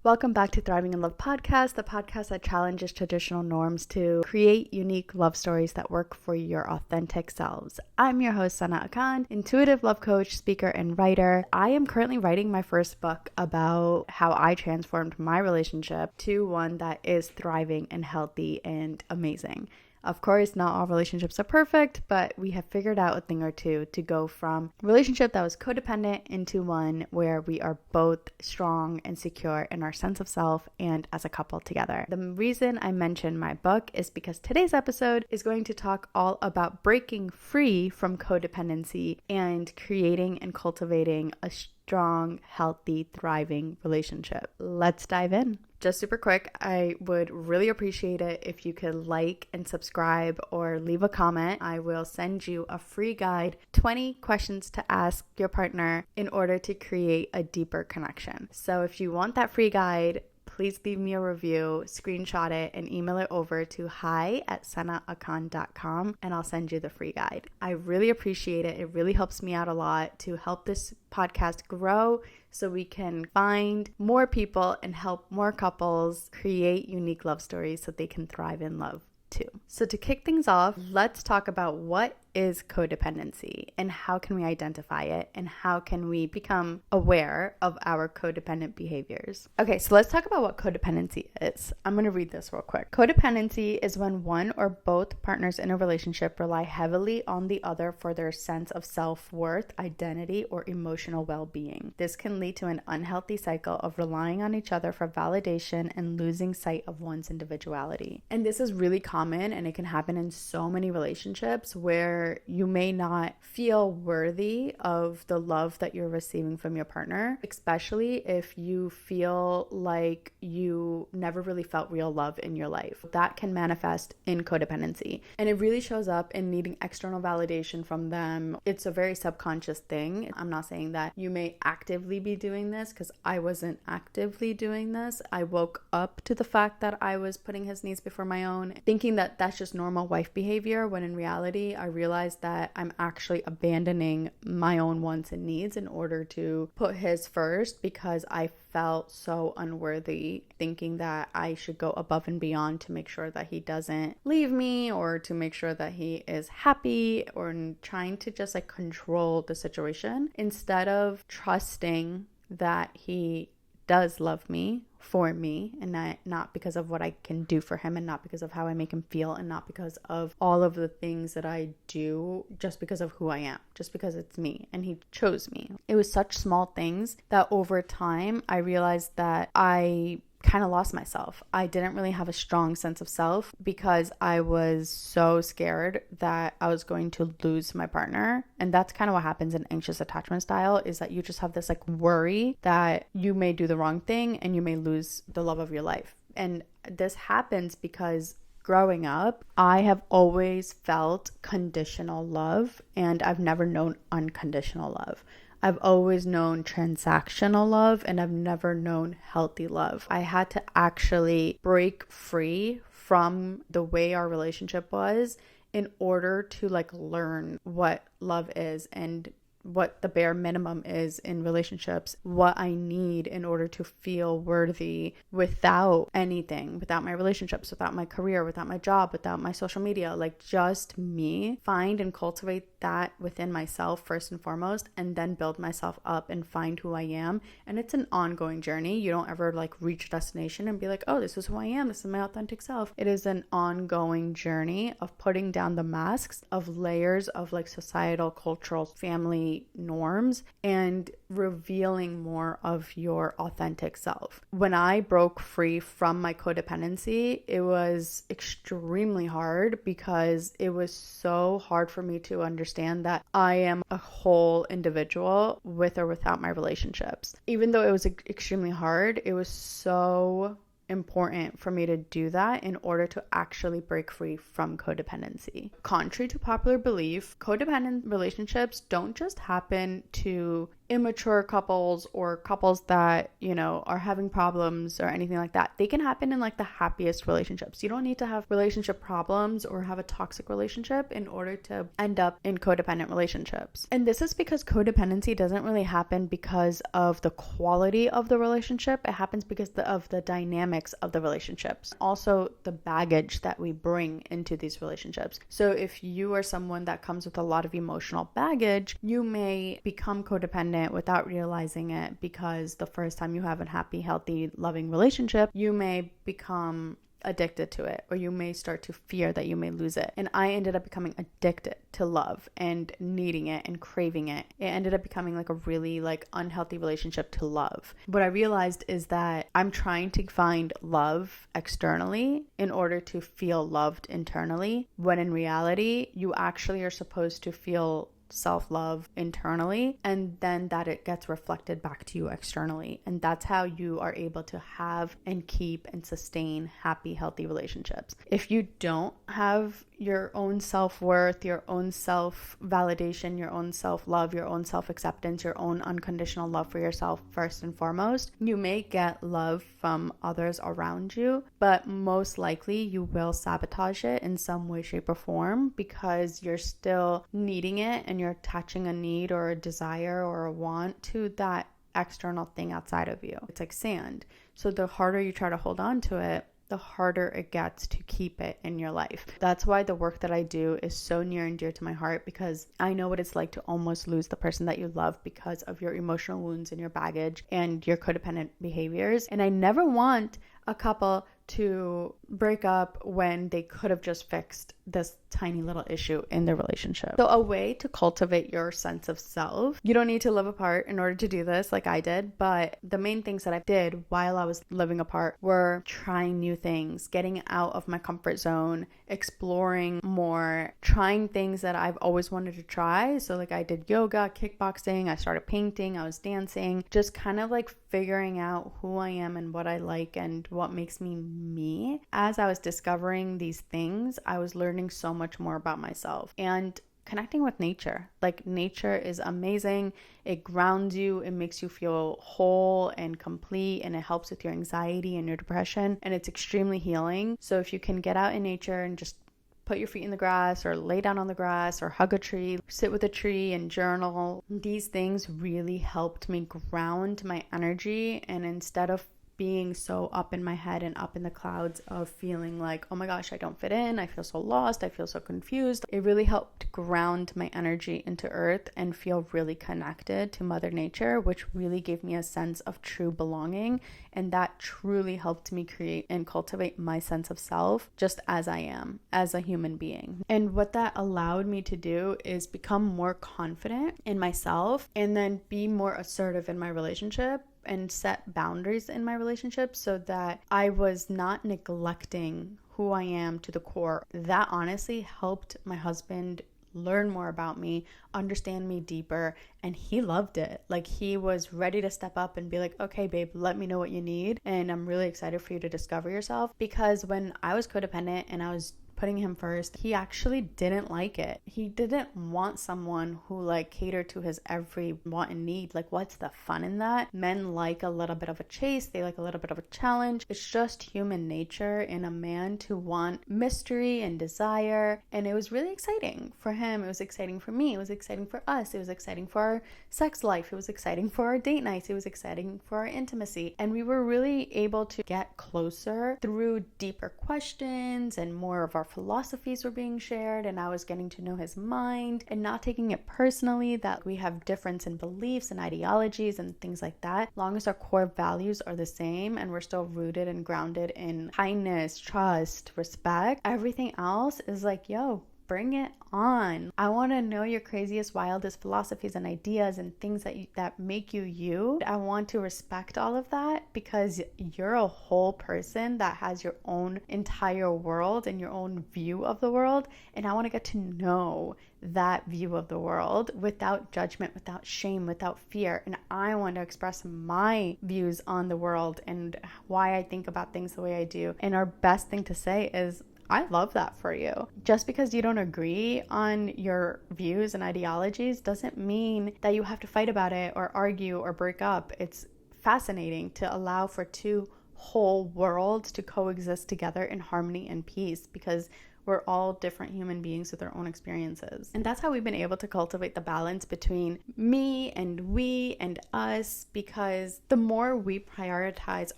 Welcome back to Thriving in Love podcast, the podcast that challenges traditional norms to create unique love stories that work for your authentic selves. I'm your host, Sana Akan, intuitive love coach, speaker, and writer. I am currently writing my first book about how I transformed my relationship to one that is thriving and healthy and amazing. Of course, not all relationships are perfect, but we have figured out a thing or two to go from a relationship that was codependent into one where we are both strong and secure in our sense of self and as a couple together. The reason I mention my book is because today's episode is going to talk all about breaking free from codependency and creating and cultivating a strong, healthy, thriving relationship. Let's dive in. Just super quick, I would really appreciate it if you could like and subscribe or leave a comment. I will send you a free guide, 20 questions to ask your partner in order to create a deeper connection. So if you want that free guide, please leave me a review, screenshot it, and email it over to hi@sanaakan.com, and I'll send you the free guide. I really appreciate it. It really helps me out a lot to help this podcast grow so we can find more people and help more couples create unique love stories so they can thrive in love too. So to kick things off, let's talk about what is codependency and how can we identify it and how can we become aware of our codependent behaviors. Okay, so let's talk about what codependency is. I'm going to read this real quick. Codependency is when one or both partners in a relationship rely heavily on the other for their sense of self-worth, identity, or emotional well-being. This can lead to an unhealthy cycle of relying on each other for validation and losing sight of one's individuality. And this is really common, and it can happen in so many relationships where you may not feel worthy of the love that you're receiving from your partner, especially if you feel like you never really felt real love in your life. That can manifest in codependency, and it really shows up in needing external validation from them. It's a very subconscious thing. I'm not saying that you may actively be doing this, because I wasn't actively doing this. I woke up to the fact that I was putting his needs before my own, thinking that that's just normal wife behavior, when in reality I realized that I'm actually abandoning my own wants and needs in order to put his first, because I felt so unworthy, thinking that I should go above and beyond to make sure that he doesn't leave me, or to make sure that he is happy, or trying to just like control the situation instead of trusting that he does love me for me, and not because of what I can do for him, and not because of how I make him feel, and not because of all of the things that I do, just because of who I am, just because it's me and he chose me. It was such small things that over time I realized that I kind of lost myself. I didn't really have a strong sense of self because I was so scared that I was going to lose my partner. And that's kind of what happens in anxious attachment style, is that you just have this like worry that you may do the wrong thing and you may lose the love of your life. And this happens because growing up, I have always felt conditional love, and I've never known unconditional love. I've always known transactional love, and I've never known healthy love. I had to actually break free from the way our relationship was in order to like learn what love is and what the bare minimum is in relationships, what I need in order to feel worthy without anything, without my relationships, without my career, without my job, without my social media, like just me. Find and cultivate that within myself first and foremost, and then build myself up and find who I am. And it's an ongoing journey. You don't ever like reach a destination and be like, oh, this is who I am, this is my authentic self. It is an ongoing journey of putting down the masks of layers of like societal, cultural, family norms, and revealing more of your authentic self. When I broke free from my codependency, it was extremely hard because it was so hard for me to understand that I am a whole individual with or without my relationships. Even though it was extremely hard, it was so important for me to do that in order to actually break free from codependency. Contrary to popular belief, codependent relationships don't just happen to immature couples or couples that, are having problems or anything like that. They can happen in like the happiest relationships. You don't need to have relationship problems or have a toxic relationship in order to end up in codependent relationships. And this is because codependency doesn't really happen because of the quality of the relationship. It happens because of the dynamics of the relationships. Also, the baggage that we bring into these relationships. So if you are someone that comes with a lot of emotional baggage, you may become codependent without realizing it, because the first time you have a happy, healthy, loving relationship, you may become addicted to it, or you may start to fear that you may lose it. And I ended up becoming addicted to love and needing it and craving it. It ended up becoming like a really like unhealthy relationship to love. What I realized is that I'm trying to find love externally in order to feel loved internally, when in reality you actually are supposed to feel self-love internally, and then that it gets reflected back to you externally. And that's how you are able to have and keep and sustain happy, healthy relationships. If you don't have your own self-worth, your own self-validation, your own self-love, your own self-acceptance, your own unconditional love for yourself first and foremost, you may get love from others around you, but most likely you will sabotage it in some way, shape, or form, because you're still needing it and you're attaching a need or a desire or a want to that external thing outside of you. It's like sand. So the harder you try to hold on to it, the harder it gets to keep it in your life. That's why the work that I do is so near and dear to my heart, because I know what it's like to almost lose the person that you love because of your emotional wounds and your baggage and your codependent behaviors. And I never want a couple to break up when they could have just fixed this tiny little issue in their relationship. So a way to cultivate your sense of self, you don't need to live apart in order to do this like I did, but the main things that I did while I was living apart were trying new things, getting out of my comfort zone, exploring more, trying things that I've always wanted to try. So like I did yoga, kickboxing, I started painting, I was dancing, just kind of like figuring out who I am and what I like and what makes me. As I was discovering these things, I was learning so much more about myself and connecting with nature. Like nature is amazing. It grounds you. It makes you feel whole and complete, and it helps with your anxiety and your depression, and it's extremely healing. So if you can get out in nature and just put your feet in the grass or lay down on the grass or hug a tree, sit with a tree and journal, these things really helped me ground my energy. And instead of being so up in my head and up in the clouds of feeling like, oh my gosh, I don't fit in, I feel so lost, I feel so confused, it really helped ground my energy into earth and feel really connected to Mother Nature, which really gave me a sense of true belonging. And that truly helped me create and cultivate my sense of self just as I am, as a human being. And what that allowed me to do is become more confident in myself, and then be more assertive in my relationship and set boundaries in my relationship, so that I was not neglecting who I am to the core. That honestly helped my husband learn more about me, understand me deeper, and he loved it. Like he was ready to step up and be like, okay babe, let me know what you need, and I'm really excited for you to discover yourself. Because when I was codependent and I was putting him first, he actually didn't like it. He didn't want someone who like catered to his every want and need. Like, what's the fun in that? Men like a little bit of a chase, they like a little bit of a challenge. It's just human nature in a man to want mystery and desire. And it was really exciting for him. It was exciting for me. It was exciting for us. It was exciting for our sex life. It was exciting for our date nights. It was exciting for our intimacy. And we were really able to get closer through deeper questions, and more of our philosophies were being shared, and I was getting to know his mind and not taking it personally that we have difference in beliefs and ideologies and things like that. As long as our core values are the same and we're still rooted and grounded in kindness, trust, respect, everything else is like, yo, bring it on. I want to know your craziest, wildest philosophies and ideas and things that make you you. I want to respect all of that, because you're a whole person that has your own entire world and your own view of the world, and I want to get to know that view of the world without judgment, without shame, without fear. And I want to express my views on the world and why I think about things the way I do. And our best thing to say is, I love that for you. Just because you don't agree on your views and ideologies doesn't mean that you have to fight about it or argue or break up. It's fascinating to allow for two whole worlds to coexist together in harmony and peace, because we're all different human beings with their own experiences. And that's how we've been able to cultivate the balance between me and we and us, because the more we prioritize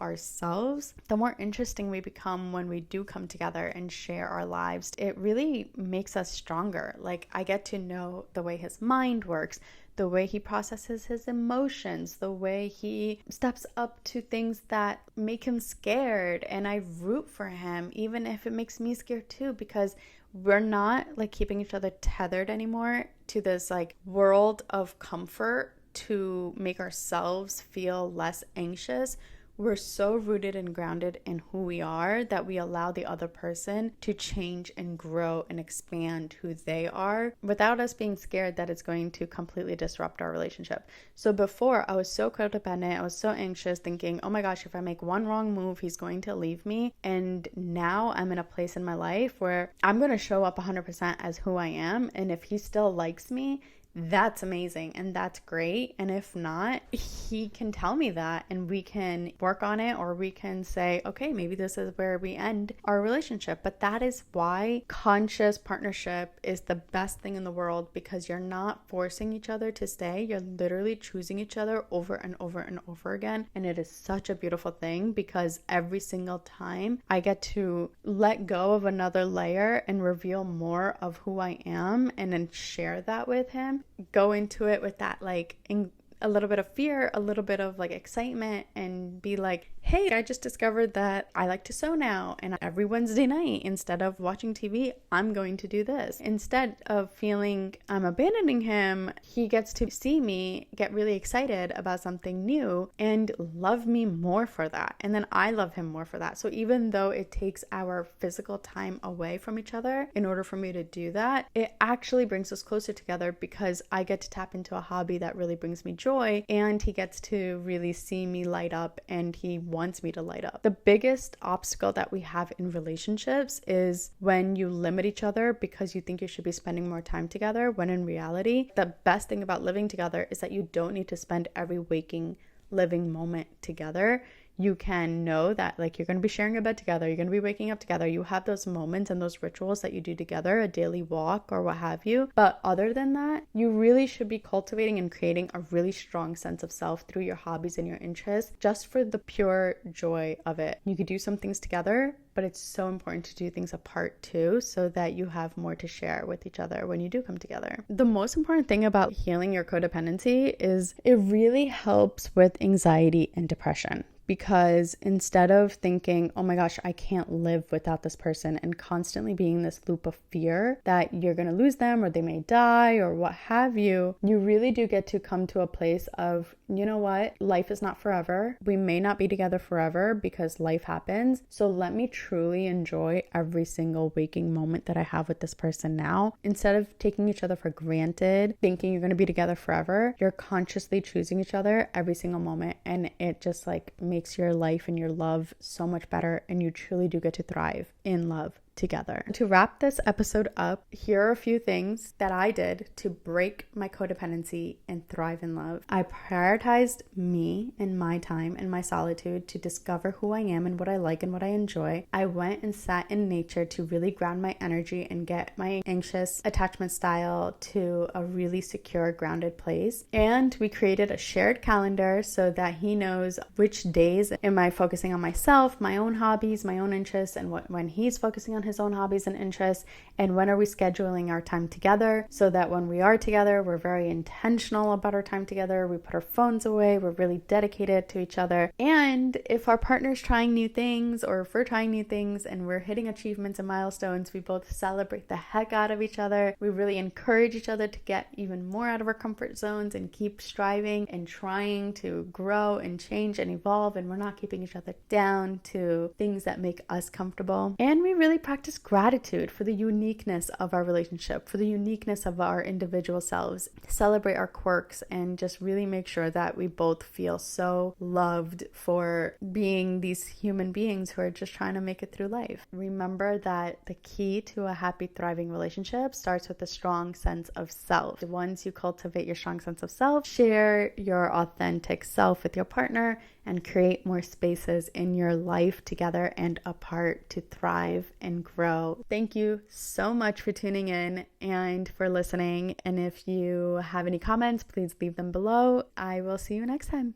ourselves, the more interesting we become when we do come together and share our lives. It really makes us stronger. Like, I get to know the way his mind works, the way he processes his emotions, the way he steps up to things that make him scared. And I root for him, even if it makes me scared too, because we're not like keeping each other tethered anymore to this like world of comfort to make ourselves feel less anxious. We're so rooted and grounded in who we are that we allow the other person to change and grow and expand who they are without us being scared that it's going to completely disrupt our relationship. So before, I was so codependent, I was so anxious, thinking, oh my gosh, if I make one wrong move, he's going to leave me. And now I'm in a place in my life where I'm going to show up 100% as who I am. And if he still likes me, that's amazing and that's great. And if not, he can tell me that and we can work on it, or we can say, okay, maybe this is where we end our relationship. But that is why conscious partnership is the best thing in the world, because you're not forcing each other to stay. You're literally choosing each other over and over and over again. And it is such a beautiful thing, because every single time I get to let go of another layer and reveal more of who I am and then share that with him. Go into it with that like a little bit of fear, a little bit of like excitement, and be like, hey, I just discovered that I like to sew now, and every Wednesday night, instead of watching TV, I'm going to do this. Instead of feeling I'm abandoning him, he gets to see me get really excited about something new and love me more for that. And then I love him more for that. So even though it takes our physical time away from each other in order for me to do that, it actually brings us closer together, because I get to tap into a hobby that really brings me joy, and he gets to really see me light up, and he wants me to light up. The biggest obstacle that we have in relationships is when you limit each other because you think you should be spending more time together, when in reality, the best thing about living together is that you don't need to spend every waking living moment together. You can know that like you're going to be sharing a bed together, you're going to be waking up together, you have those moments and those rituals that you do together, a daily walk or what have you. But other than that, you really should be cultivating and creating a really strong sense of self through your hobbies and your interests, just for the pure joy of it. You could do some things together, but it's so important to do things apart too, so that you have more to share with each other when you do come together. The most important thing about healing your codependency is it really helps with anxiety and depression. Because instead of thinking, oh my gosh, I can't live without this person, and constantly being in this loop of fear that you're going to lose them or they may die or what have you, you really do get to come to a place of, you know what, life is not forever. We may not be together forever because life happens. So let me truly enjoy every single waking moment that I have with this person now. Instead of taking each other for granted, thinking you're going to be together forever, you're consciously choosing each other every single moment. And it just like makes your life and your love so much better, and you truly do get to thrive in love together. To wrap this episode up, here are a few things that I did to break my codependency and thrive in love. I prioritized me and my time and my solitude to discover who I am and what I like and what I enjoy. I went and sat in nature to really ground my energy and get my anxious attachment style to a really secure, grounded place. And we created a shared calendar so that he knows which days am I focusing on myself, my own hobbies, my own interests, and when he's focusing on his own hobbies and interests, and when are we scheduling our time together, so that when we are together, we're very intentional about our time together. We put our phones away. We're really dedicated to each other. And if our partner's trying new things, or if we're trying new things and we're hitting achievements and milestones, we both celebrate the heck out of each other. We really encourage each other to get even more out of our comfort zones and keep striving and trying to grow and change and evolve. And we're not keeping each other down to things that make us comfortable. And we really practice practice gratitude for the uniqueness of our relationship, for the uniqueness of our individual selves, celebrate our quirks, and just really make sure that we both feel so loved for being these human beings who are just trying to make it through life. Remember that the key to a happy, thriving relationship starts with a strong sense of self. Once you cultivate your strong sense of self, share your authentic self with your partner and create more spaces in your life together and apart to thrive and grow. Thank you so much for tuning in and for listening. And if you have any comments, please leave them below. I will see you next time.